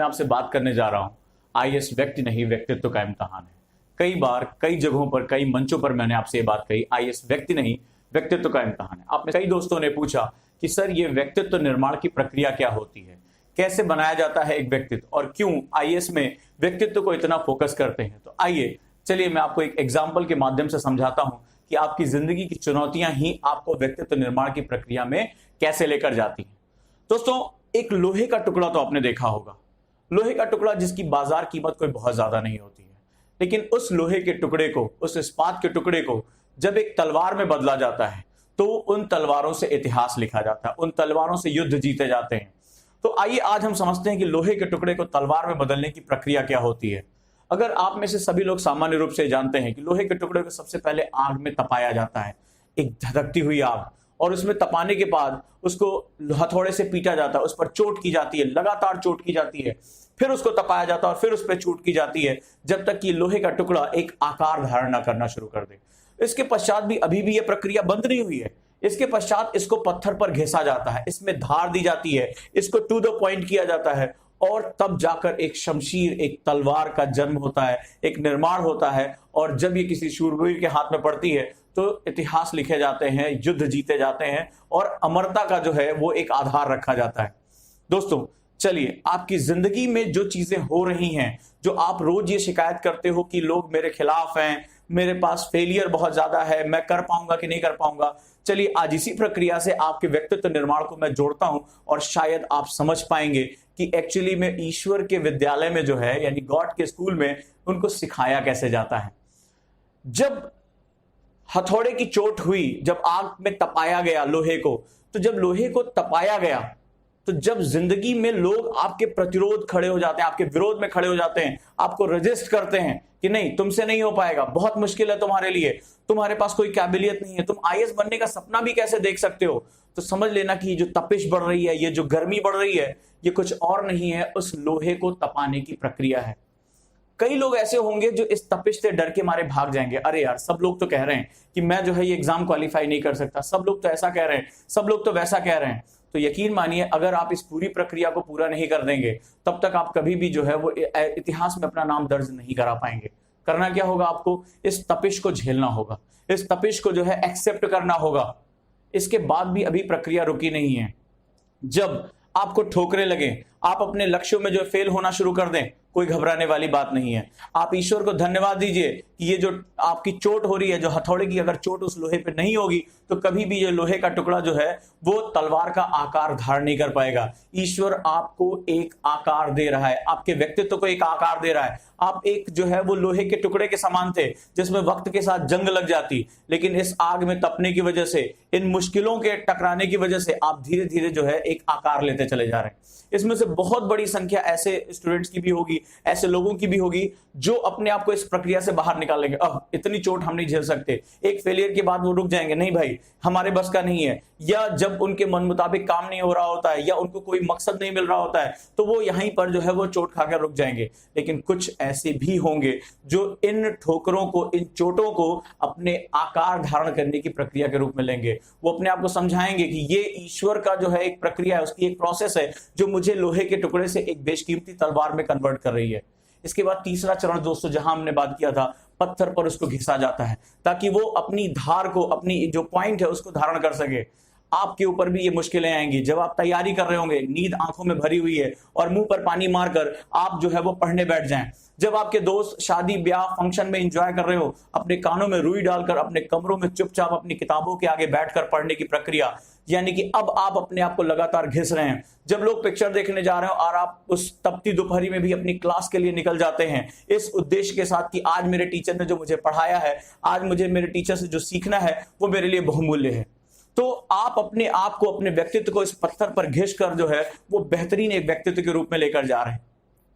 मैं आपसे बात करने जा रहा हूं आईएएस व्यक्ति नहीं व्यक्तित्व का इम्तहान है। कई बार कई जगहों पर कई मंचों पर मैंने आपसे ये बात कही, आईएएस व्यक्ति नहीं व्यक्तित्व का इम्तहान है। आपने कई दोस्तों ने पूछा कि सर ये व्यक्तित्व निर्माण की प्रक्रिया क्या होती है, कैसे बनाया जाता है एक व्यक्तित्व और क्यों आईएएस में व्यक्तित्व को इतना फोकस करते हैं। तो आइए चलिए मैं आपको एक एग्जाम्पल के माध्यम से समझाता हूं कि आपकी जिंदगी की चुनौतियां ही आपको व्यक्तित्व निर्माण की प्रक्रिया में कैसे लेकर जाती हैं। दोस्तों, एक लोहे का टुकड़ा तो आपने देखा होगा, लोहे का टुकड़ा जिसकी बाजार कीमत कोई बहुत ज्यादा नहीं होती है, लेकिन उस लोहे के टुकड़े को, उस इस्पात के टुकड़े को जब एक तलवार में बदला जाता है तो उन तलवारों से इतिहास लिखा जाता है, उन तलवारों से युद्ध जीते जाते हैं। तो आइए आज हम समझते हैं कि लोहे के टुकड़े को तलवार में बदलने की प्रक्रिया क्या होती है। अगर आप में से सभी लोग सामान्य रूप से जानते हैं कि लोहे के टुकड़े को सबसे पहले आग में तपाया जाता है, एक धधकती हुई आग, और उसमें तपाने के बाद उसको हथौड़े से पीटा जाता है, उस पर चोट की जाती है, लगातार चोट की जाती है, फिर उसको तपाया जाता है और फिर उस पर चोट की जाती है जब तक कि लोहे का टुकड़ा एक आकार धारण न करना शुरू कर दे। इसके पश्चात भी अभी भी यह प्रक्रिया बंद नहीं हुई है। इसके पश्चात इसको पत्थर पर घिसा जाता है, इसमें धार दी जाती है, इसको टू द पॉइंट किया जाता है और तब जाकर एक शमशीर, एक तलवार का जन्म होता है, एक निर्माण होता है। और जब ये किसी शूरवीर के हाथ में पड़ती है तो इतिहास लिखे जाते हैं, युद्ध जीते जाते हैं और अमरता का जो है वो एक आधार रखा जाता है। दोस्तों चलिए, आपकी जिंदगी में जो चीजें हो रही हैं, जो आप रोज ये शिकायत करते हो कि लोग मेरे खिलाफ हैं, मेरे पास फेलियर बहुत ज्यादा है, मैं कर पाऊंगा कि नहीं कर पाऊंगा, चलिए आज इसी प्रक्रिया से आपके व्यक्तित्व निर्माण को मैं जोड़ता हूं और शायद आप समझ पाएंगे कि एक्चुअली में ईश्वर के विद्यालय में जो है, यानी गॉड के स्कूल में, उनको सिखाया कैसे जाता है। जब हथौड़े की चोट हुई, जब आग में तपाया गया लोहे को, तो जब लोहे को तपाया गया तो जब जिंदगी में लोग आपके प्रतिरोध खड़े हो जाते हैं, आपके विरोध में खड़े हो जाते हैं, आपको रजिस्ट करते हैं कि नहीं तुमसे नहीं हो पाएगा, बहुत मुश्किल है तुम्हारे लिए, तुम्हारे पास कोई काबिलियत नहीं है, तुम आईएएस बनने का सपना भी कैसे देख सकते हो, तो समझ लेना कि ये जो तपिश बढ़ रही है, ये जो गर्मी बढ़ रही है, ये कुछ और नहीं है, उस लोहे को तपाने की प्रक्रिया है। कई लोग ऐसे होंगे जो इस तपिश से डर के मारे भाग जाएंगे। अरे यार, सब लोग तो कह रहे हैं कि मैं जो है ये एग्जाम क्वालिफाई नहीं कर सकता, सब लोग तो ऐसा कह रहे हैं, सब लोग तो वैसा कह रहे हैं। तो यकीन मानिए, अगर आप इस पूरी प्रक्रिया को पूरा नहीं कर देंगे तब तक आप कभी भी जो है वो इतिहास में अपना नाम दर्ज नहीं करा पाएंगे। करना क्या होगा, आपको इस तपिश को झेलना होगा, इस तपिश को जो है एक्सेप्ट करना होगा। इसके बाद भी अभी प्रक्रिया रुकी नहीं है। जब आपको ठोकरे लगे, आप अपने लक्ष्यों में जो फेल होना शुरू कर दें, कोई घबराने वाली बात नहीं है। आप ईश्वर को धन्यवाद दीजिए कि ये जो आपकी चोट हो रही है, जो हथौड़े की अगर चोट उस लोहे पे नहीं होगी तो कभी भी ये लोहे का टुकड़ा जो है वो तलवार का आकार धारण नहीं कर पाएगा। ईश्वर आपको एक आकार दे रहा है, आपके व्यक्तित्व को एक आकार दे रहा है। आप एक जो है वो लोहे के टुकड़े के समान थे जिसमें वक्त के साथ जंग लग जाती, लेकिन इस आग में तपने की वजह से, इन मुश्किलों के टकराने की वजह से आप धीरे धीरे जो है एक आकार लेते चले जा रहे हैं। इसमें से बहुत बड़ी संख्या ऐसे स्टूडेंट्स की भी होगी, ऐसे लोगों की भी होगी जो अपने आप को इस प्रक्रिया से बाहर निकालेंगे। अब इतनी चोट हम नहीं झेल सकते, एक फेलियर के बाद वो रुक जाएंगे, नहीं भाई हमारे बस का नहीं है। या जब उनके मन मुताबिक काम नहीं हो रहा होता है या उनको कोई मकसद नहीं मिल रहा होता है तो वो यहीं पर जो है वो चोट खाकर रुक जाएंगे। लेकिन कुछ ऐसे भी होंगे जो इन ठोकरों को, इन चोटों को अपने आकार धारण करने की प्रक्रिया के रूप में लेंगे। वो अपने आप को समझाएंगे कि ये ईश्वर का जो है एक प्रक्रिया है, उसकी एक प्रोसेस है जो मुझे लोहे के टुकड़े से एक बेशकीमती तलवार में कन्वर्ट कर रही है। इसके बाद तीसरा चरण दोस्तों, जहां हमने बात किया था, पत्थर पर उसको घिसा जाता है ताकि वो अपनी धार को, अपनी जो पॉइंट है उसको धारण कर सके। आपके ऊपर भी ये मुश्किलें आएंगी जब आप तैयारी कर रहे होंगे, नींद आंखों में भरी हुई है और मुंह पर पानी मारकर आप जो है वो पढ़ने बैठ जाएं। जब आपके दोस्त शादी ब्याह फंक्शन में एंजॉय कर रहे हो, अपने कानों में रुई डालकर अपने कमरों में चुपचाप अपनी किताबों के आगे बैठकर पढ़ने की प्रक्रिया, यानी कि अब आप अपने आप को लगातार घिस रहे हैं। जब लोग पिक्चर देखने जा रहे हो और आप उस तपती दोपहरी में भी अपनी क्लास के लिए निकल जाते हैं इस उद्देश्य के साथ कि आज मेरे टीचर ने जो मुझे पढ़ाया है, आज मुझे मेरे टीचर से जो सीखना है वो मेरे लिए बहुमूल्य है। तो आप अपने आप को, अपने व्यक्तित्व को इस पत्थर पर घिस कर जो है वो बेहतरीन एक व्यक्तित्व के रूप में लेकर जा रहे हैं।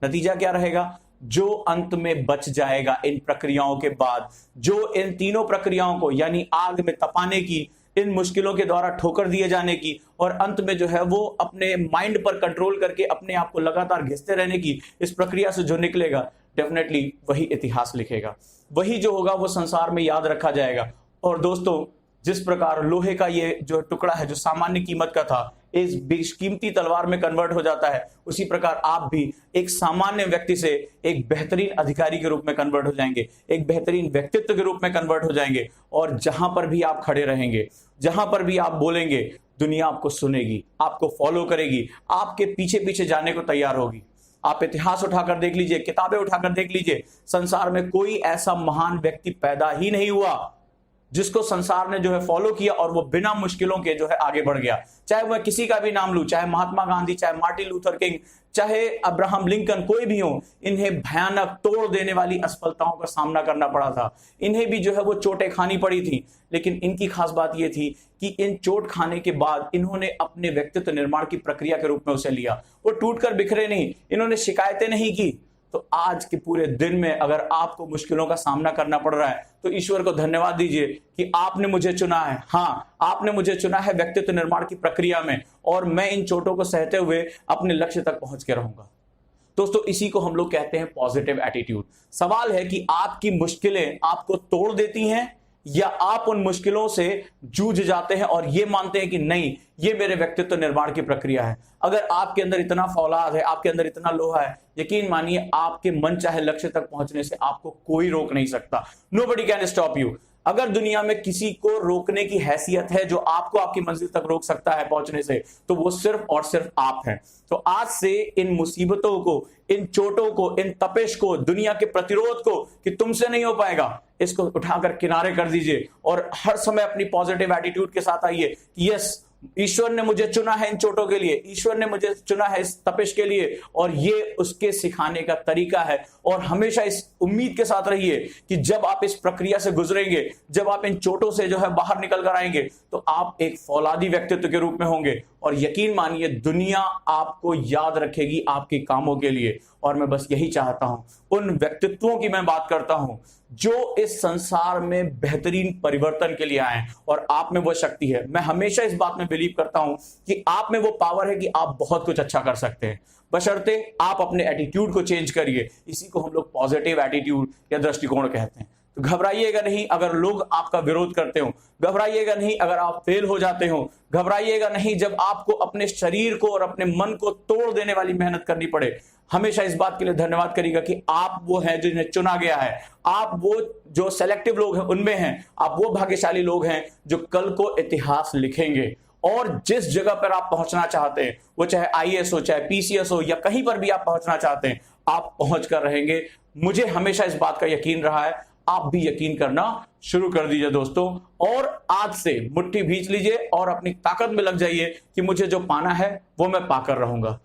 नतीजा क्या रहेगा? जो अंत में बच जाएगा इन प्रक्रियाओं के बाद, जो इन तीनों प्रक्रियाओं को, यानी आग में तपाने की, इन मुश्किलों के द्वारा ठोकर दिए जाने की और अंत में जो है वो अपने माइंड पर कंट्रोल करके अपने आप को लगातार घिसते रहने की इस प्रक्रिया से जो निकलेगा, डेफिनेटली वही इतिहास लिखेगा, वही जो होगा वो संसार में याद रखा जाएगा। और दोस्तों, जिस प्रकार लोहे का ये जो टुकड़ा है जो सामान्य कीमत का था, इस बेशकीमती तलवार में कन्वर्ट हो जाता है, उसी प्रकार आप भी एक सामान्य व्यक्ति से एक बेहतरीन अधिकारी के रूप में कन्वर्ट हो जाएंगे, एक बेहतरीन व्यक्तित्व के रूप में कन्वर्ट हो जाएंगे। और जहां पर भी आप खड़े रहेंगे, जहां पर भी आप बोलेंगे, दुनिया आपको सुनेगी, आपको फॉलो करेगी, आपके पीछे पीछे जाने को तैयार होगी। आप इतिहास उठाकर देख लीजिए, किताबें उठाकर देख लीजिए, संसार में कोई ऐसा महान व्यक्ति पैदा ही नहीं हुआ जिसको संसार ने जो है फॉलो किया और वो बिना मुश्किलों के जो है आगे बढ़ गया। चाहे वह किसी का भी नाम लूं, चाहे महात्मा गांधी, चाहे मार्टिन लूथर किंग, चाहे अब्राहम लिंकन, कोई भी हो, इन्हें भयानक तोड़ देने वाली असफलताओं का सामना करना पड़ा था। इन्हें भी जो है वो चोटें खानी पड़ी थी, लेकिन इनकी खास बात यह थी कि इन चोट खाने के बाद इन्होंने अपने व्यक्तित्व निर्माण की प्रक्रिया के रूप में उसे लिया। वो टूटकर बिखरे नहीं, इन्होंने शिकायतें नहीं की। तो आज के पूरे दिन में अगर आपको मुश्किलों का सामना करना पड़ रहा है तो ईश्वर को धन्यवाद दीजिए कि आपने मुझे चुना है। हाँ, आपने मुझे चुना है व्यक्तित्व निर्माण की प्रक्रिया में, और मैं इन चोटों को सहते हुए अपने लक्ष्य तक पहुंच के रहूंगा। दोस्तों, इसी को हम लोग कहते हैं पॉजिटिव एटीट्यूड। सवाल है कि आपकी मुश्किलें आपको तोड़ देती हैं या आप उन मुश्किलों से जूझ जाते हैं और ये मानते हैं कि नहीं, ये मेरे व्यक्तित्व निर्माण की प्रक्रिया है। अगर आपके अंदर इतना फौलाद है, आपके अंदर इतना लोहा है, यकीन मानिए आपके मन चाहे लक्ष्य तक पहुंचने से आपको कोई रोक नहीं सकता। Nobody can stop you. अगर दुनिया में किसी को रोकने की हैसियत है जो आपको आपकी मंजिल तक रोक सकता है पहुंचने से, तो वो सिर्फ और सिर्फ आप हैं। तो आज से इन मुसीबतों को, इन चोटों को, इन तपिश को, दुनिया के प्रतिरोध को कि तुमसे नहीं हो पाएगा, इसको उठाकर किनारे कर दीजिए और हर समय अपनी पॉजिटिव एटीट्यूड के साथ आइए कि यस, ईश्वर ने मुझे चुना है इन चोटों के लिए, ईश्वर ने मुझे चुना है इस तपिश के लिए, और ये उसके सिखाने का तरीका है। और हमेशा इस उम्मीद के साथ रहिए कि जब आप इस प्रक्रिया से गुजरेंगे, जब आप इन चोटों से जो है बाहर निकल कर आएंगे, तो आप एक फौलादी व्यक्तित्व के रूप में होंगे और यकीन मानिए दुनिया आपको याद रखेगी आपके कामों के लिए। और मैं बस यही चाहता हूं, उन व्यक्तित्वों की मैं बात करता हूं जो इस संसार में बेहतरीन परिवर्तन के लिए आए, और आप में वो शक्ति है। मैं हमेशा इस बात में बिलीव करता हूं कि आप में वो पावर है कि आप बहुत कुछ अच्छा कर सकते हैं, बशर्ते आप अपने एटीट्यूड को चेंज करिए। इसी को हम लोग पॉजिटिव एटीट्यूड या दृष्टिकोण कहते हैं। तो घबराइएगा नहीं अगर लोग आपका विरोध करते हो, घबराइएगा नहीं अगर आप फेल हो जाते हो, घबराइएगा नहीं जब आपको अपने शरीर को और अपने मन को तोड़ देने वाली मेहनत करनी पड़े। हमेशा इस बात के लिए धन्यवाद करिएगा कि आप वो हैं जिन्हें चुना गया है, आप वो जो सेलेक्टिव लोग हैं उनमें हैं, आप वो भाग्यशाली लोग हैं जो कल को इतिहास लिखेंगे। और जिस जगह पर आप पहुंचना चाहते हैं, वो चाहे आईएएस हो, चाहे पीसीएस हो, या कहीं पर भी आप पहुंचना चाहते हैं, आप पहुंच कर रहेंगे। मुझे हमेशा इस बात का यकीन रहा है, आप भी यकीन करना शुरू कर दीजिए दोस्तों। और आज से मुट्ठी भींच लीजिए और अपनी ताकत में लग जाइए कि मुझे जो पाना है वो मैं पाकर रहूंगा।